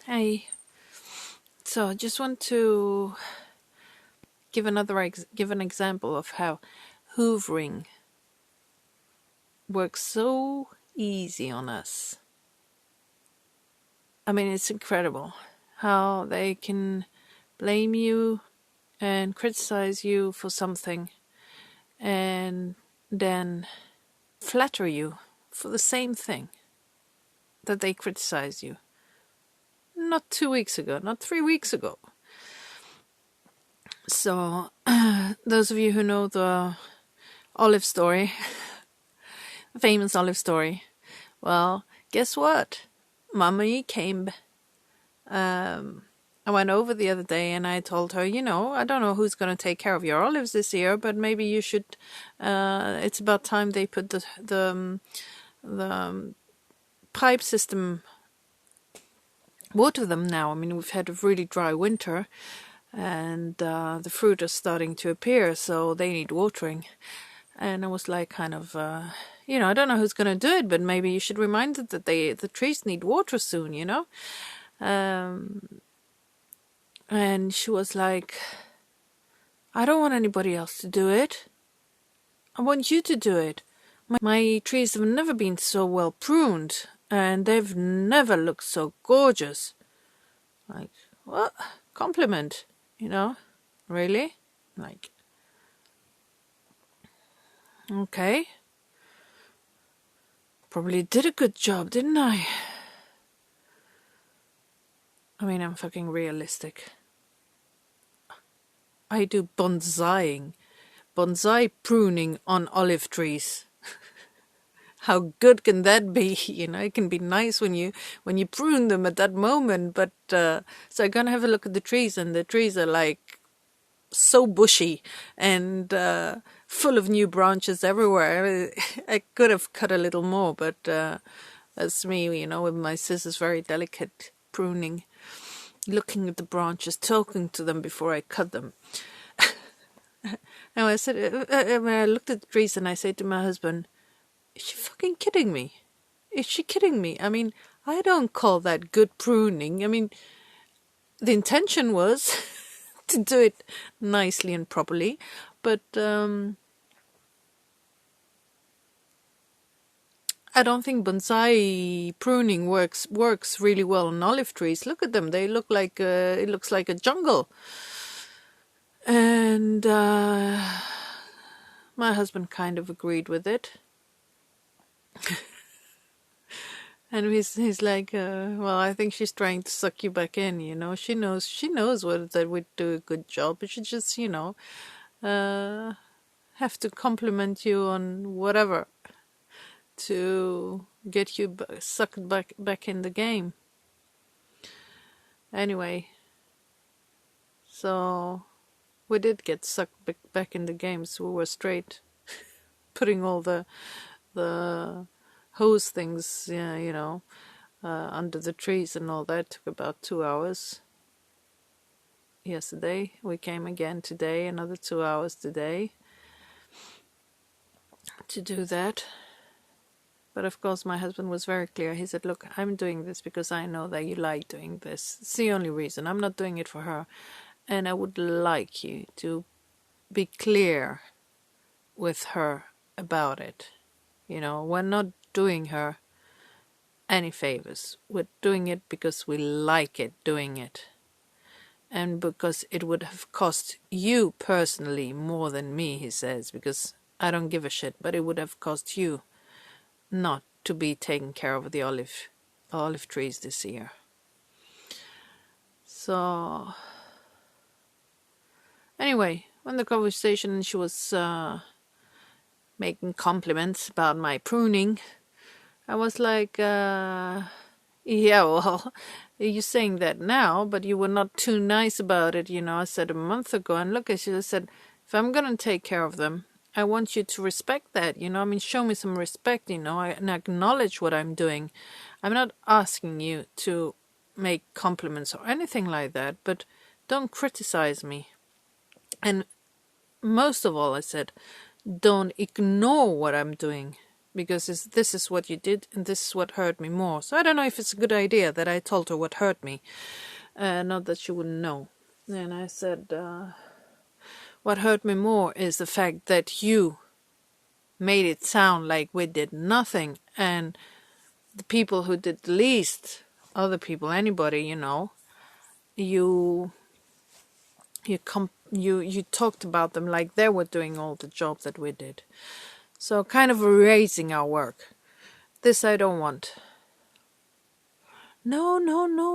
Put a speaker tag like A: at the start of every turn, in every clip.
A: Hey, so I just want to give an example of how hoovering works so easy on us. I mean, it's incredible how they can blame you and criticize you for something and then flatter you for the same thing that they criticize you. Not 2 weeks ago, not 3 weeks ago. So, those of you who know the olive story, the famous olive story, well, guess what? Mummy came. I went over the other day and I told her, I don't know who's going to take care of your olives this year, but maybe you should. It's about time they put the pipe system, water them now. I mean, we've had a really dry winter and the fruit is starting to appear, so they need watering. And I was like, kind of, I don't know who's going to do it, but maybe you should remind them that the trees need water soon, And she was like, I don't want anybody else to do it. I want you to do it. My trees have never been so well pruned, and they've never looked so gorgeous. Like, what? Compliment, Really? Like, okay. Probably did a good job, didn't I? I mean, I'm fucking realistic. I do bonsai pruning on olive trees. How good can that be? It can be nice when you prune them at that moment. But so I'm gonna have a look at the trees, and the trees are like so bushy and full of new branches everywhere. I could have cut a little more, but that's me, with my scissors, very delicate pruning, looking at the branches, talking to them before I cut them. Now I said, when I looked at the trees, and I said to my husband, is she fucking kidding me? Is she kidding me? I mean, I don't call that good pruning. I mean, the intention was to do it nicely and properly, but I don't think bonsai pruning works really well on olive trees. Look at them; they look like it looks like a jungle. And my husband kind of agreed with it. And he's like, well, I think she's trying to suck you back in, She knows that we do a good job, but she just, have to compliment you on whatever to get you sucked back in the game. Anyway, so we did get sucked back in the game, so we were straight, putting all the hose things, under the trees and all that. Took about 2 hours yesterday. We came again today, another 2 hours today to do that. But of course my husband was very clear. He said, look, I'm doing this because I know that you like doing this. It's the only reason. I'm not doing it for her. And I would like you to be clear with her about it. We're not doing her any favors. We're doing it because we like it doing it. And because it would have cost you personally more than me, he says, because I don't give a shit, but it would have cost you not to be taking care of the olive trees this year. So anyway, when the conversation, she was making compliments about my pruning, I was like, yeah, well, you're saying that now, but you were not too nice about it, I said a month ago. And look, I said, if I'm going to take care of them, I want you to respect that, show me some respect, and acknowledge what I'm doing. I'm not asking you to make compliments or anything like that, but don't criticize me. And most of all, I said, don't ignore what I'm doing, because this is what you did and this is what hurt me more. So I don't know if it's a good idea that I told her what hurt me. Not that she wouldn't know. And I said, what hurt me more is the fact that you made it sound like we did nothing, and the people who did the least, other people, anybody, you talked about them like they were doing all the job that we did. So kind of erasing our work. This I don't want. No,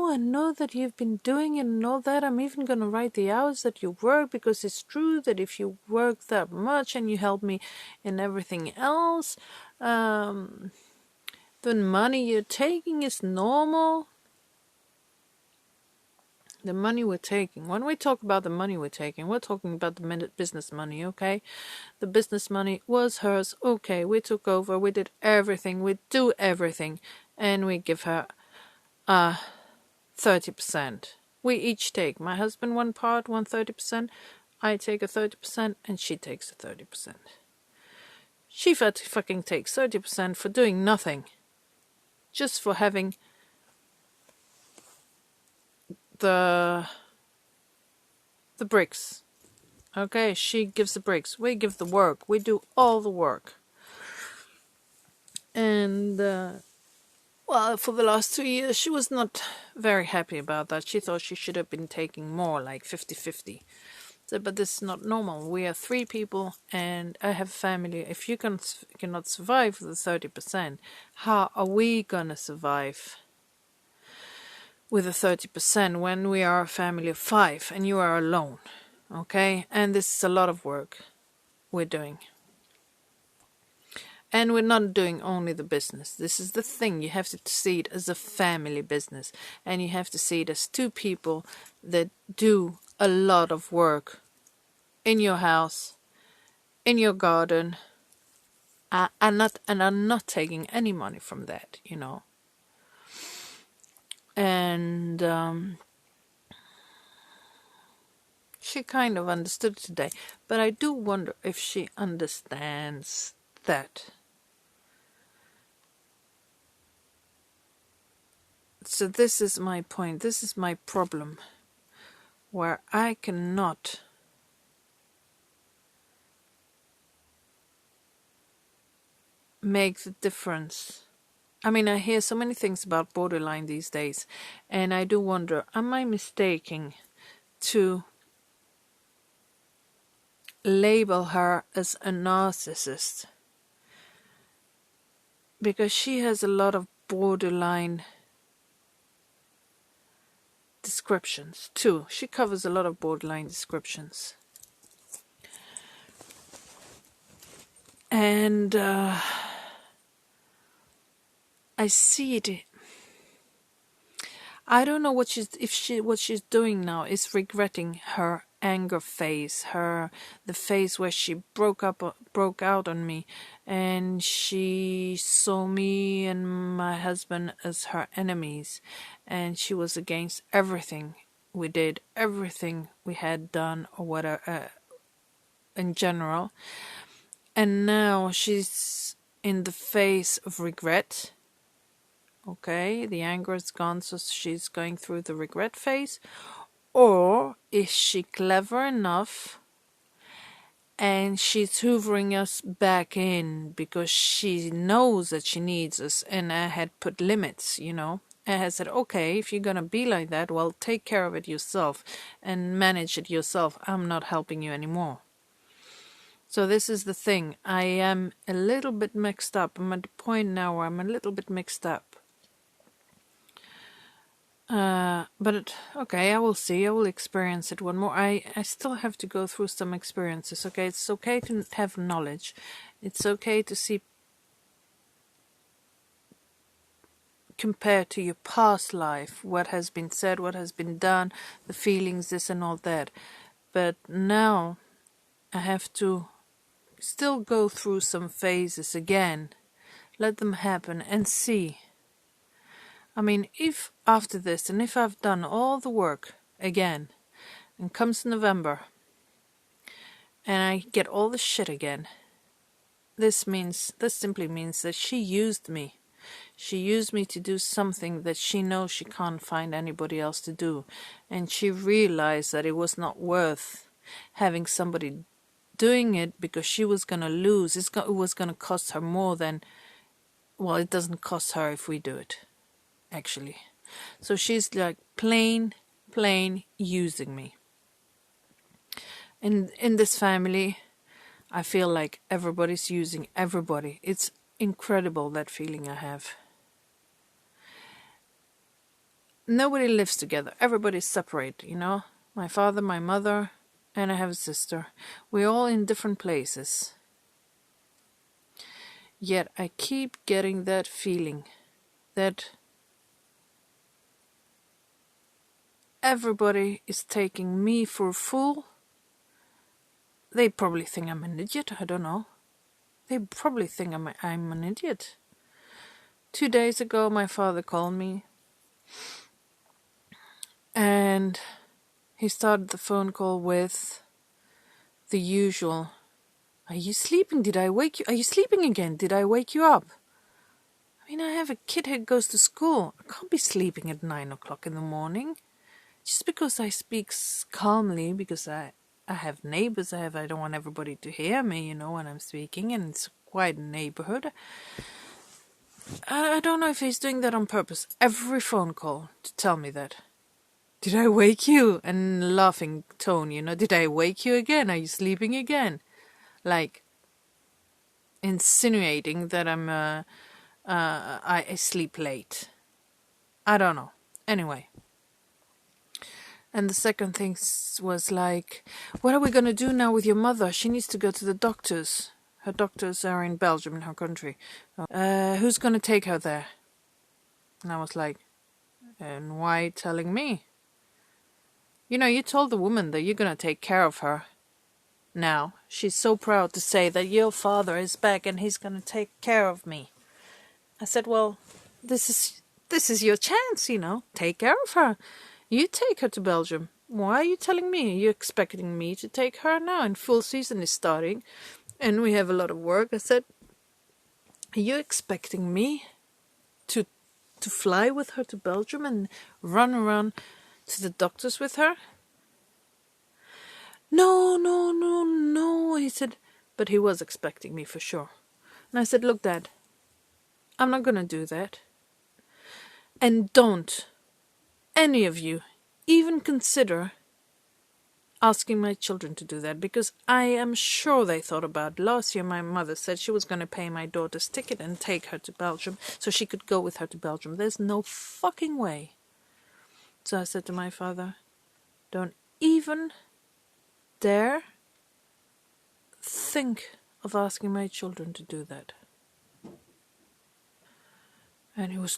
A: I know that you've been doing it and all that. I'm even going to write the hours that you work, because it's true that if you work that much and you help me in everything else, the money you're taking is normal. The money we're taking. When we talk about the money we're taking, we're talking about the business money, okay? The business money was hers, okay? We took over, we did everything, we do everything, and we give her 30%. We each take. My husband one part, 30%. I take a 30%, and she takes a 30%. She fucking takes 30% for doing nothing. Just for having the bricks. Okay, she gives the bricks. We give the work. We do all the work. And well, for the last 2 years, she was not very happy about that. She thought she should have been taking more, like 50-50. So, but this is not normal. We are 3 people, and I have a family. If you cannot survive the 30%, how are we gonna survive with the 30% when we are a family of 5 and you are alone? Okay, and this is a lot of work we're doing. And we're not doing only the business. This is the thing. You have to see it as a family business. And you have to see it as 2 people that do a lot of work in your house, in your garden, and are not taking any money from that, And she kind of understood today. But I do wonder if she understands that. So this is my point. This is my problem, where I cannot make the difference. I mean, I hear so many things about borderline these days, and I do wonder, am I mistaking to label her as a narcissist? Because she has a lot of borderline descriptions too. She covers a lot of borderline descriptions. And I see it. I don't know what she's doing now is regretting her anger phase, the phase where she broke out on me, and she saw me and my husband as her enemies, and she was against everything we did, everything we had done, or whatever, in general. And now she's in the phase of regret. Okay, the anger is gone, so she's going through the regret phase. Or is she clever enough and she's hoovering us back in because she knows that she needs us, and I had put limits, I had said, okay, if you're gonna be like that, well, take care of it yourself and manage it yourself. I'm not helping you anymore. So this is the thing. I am a little bit mixed up. I'm at the point now where I'm a little bit mixed up. But okay, I will see. I will experience it one more. I still have to go through some experiences. Okay, it's okay to have knowledge. It's okay to see, compared to your past life, what has been said, what has been done, the feelings, this and all that. But now I have to still go through some phases again. Let them happen and see. I mean, if after this, and if I've done all the work again, and comes November, and I get all the shit again, this simply means that she used me. She used me to do something that she knows she can't find anybody else to do. And she realized that it was not worth having somebody doing it because she was going to lose. It was going to cost her more than, well, it doesn't cost her if we do it, actually. So she's like plain using me. In this family, I feel like everybody's using everybody. It's incredible, that feeling I have. Nobody lives together. Everybody's separate, you know? My father, my mother, and I have a sister. We're all in different places. Yet I keep getting that feeling that everybody is taking me for a fool. They probably think I'm an idiot. I don't know. They probably think I'm an idiot. 2 days ago, my father called me. And he started the phone call with the usual, "Are you sleeping? Did I wake you? Are you sleeping again? Did I wake you up?" I mean, I have a kid who goes to school. I can't be sleeping at 9 o'clock in the morning. Just because I speak calmly, because I have neighbors, I don't want everybody to hear me, you know, when I'm speaking, and it's quite a neighborhood. I don't know if he's doing that on purpose. Every phone call to tell me that. "Did I wake you?" And laughing tone, you know. "Did I wake you again? Are you sleeping again?" Like insinuating that I sleep late. I don't know. Anyway. And the second thing was like, "What are we going to do now with your mother? She needs to go to the doctors. Her doctors are in Belgium, in her country. Who's going to take her there?" And I was like, "And why telling me? You know, you told the woman that you're going to take care of her. Now, she's so proud to say that your father is back and he's going to take care of me." I said, "Well, this is your chance, you know. Take care of her. You take her to Belgium. Why are you telling me? You're expecting me to take her now, and full season is starting, and we have a lot of work." I said, "Are you expecting me to fly with her to Belgium and run around to the doctors with her?" No, he said, but he was expecting me for sure. And I said, "Look, Dad, I'm not going to do that. And don't, any of you, even consider asking my children to do that, because I am sure they thought about it. Last year my mother said she was going to pay my daughter's ticket and take her to Belgium so she could go with her to Belgium. There's no fucking way." So I said to my father, "Don't even dare think of asking my children to do that." And he was,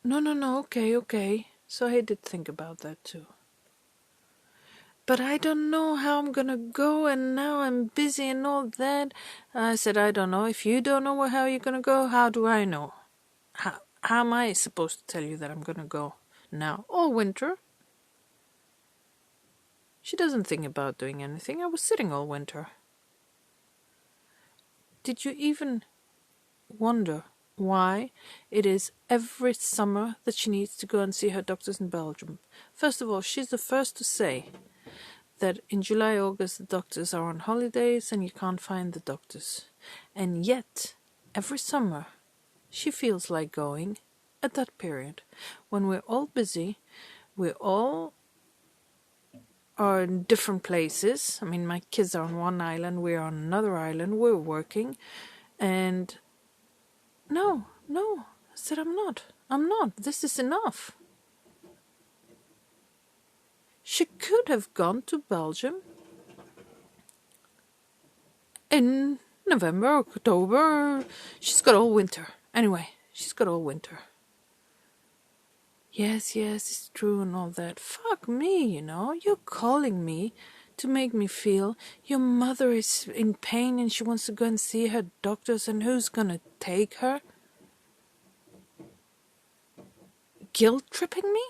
A: no, okay. So he did think about that too. "But I don't know how I'm gonna go, and now I'm busy and all that." I said, "I don't know. If you don't know how you're gonna go, how do I know? How am I supposed to tell you that I'm gonna go now? All winter." She doesn't think about doing anything. I was sitting all winter. Did you even wonder why it is every summer that she needs to go and see her doctors in Belgium? First of all, she's the first to say that in July, August, the doctors are on holidays and you can't find the doctors. And yet, every summer, she feels like going at that period. When we're all busy, we all are in different places. I mean, my kids are on one island, we're on another island, we're working. And no, I said, I'm not. This is enough. She could have gone to Belgium in November, October. She's got all winter. Anyway, she's got all winter. Yes, it's true and all that. Fuck me, you know. You're calling me to make me feel your mother is in pain and she wants to go and see her doctors, and who's gonna take her? Guilt tripping me?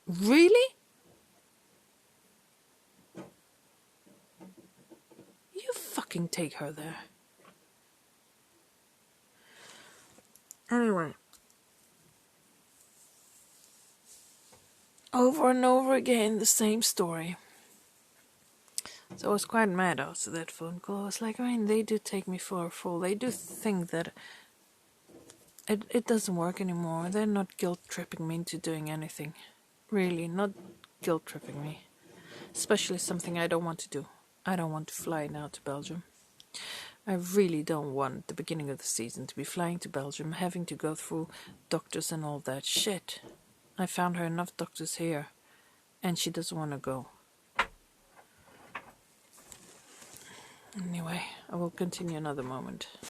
A: Really? You fucking take her there. Anyway. Over and over again, the same story. So I was quite mad after that phone call. I was like, they do take me for a fool. They do think that it doesn't work anymore. They're not guilt-tripping me into doing anything. Really, not guilt-tripping me. Especially something I don't want to do. I don't want to fly now to Belgium. I really don't want the beginning of the season to be flying to Belgium, having to go through doctors and all that shit. I found her enough doctors here, and she doesn't want to go. Anyway, I will continue another moment.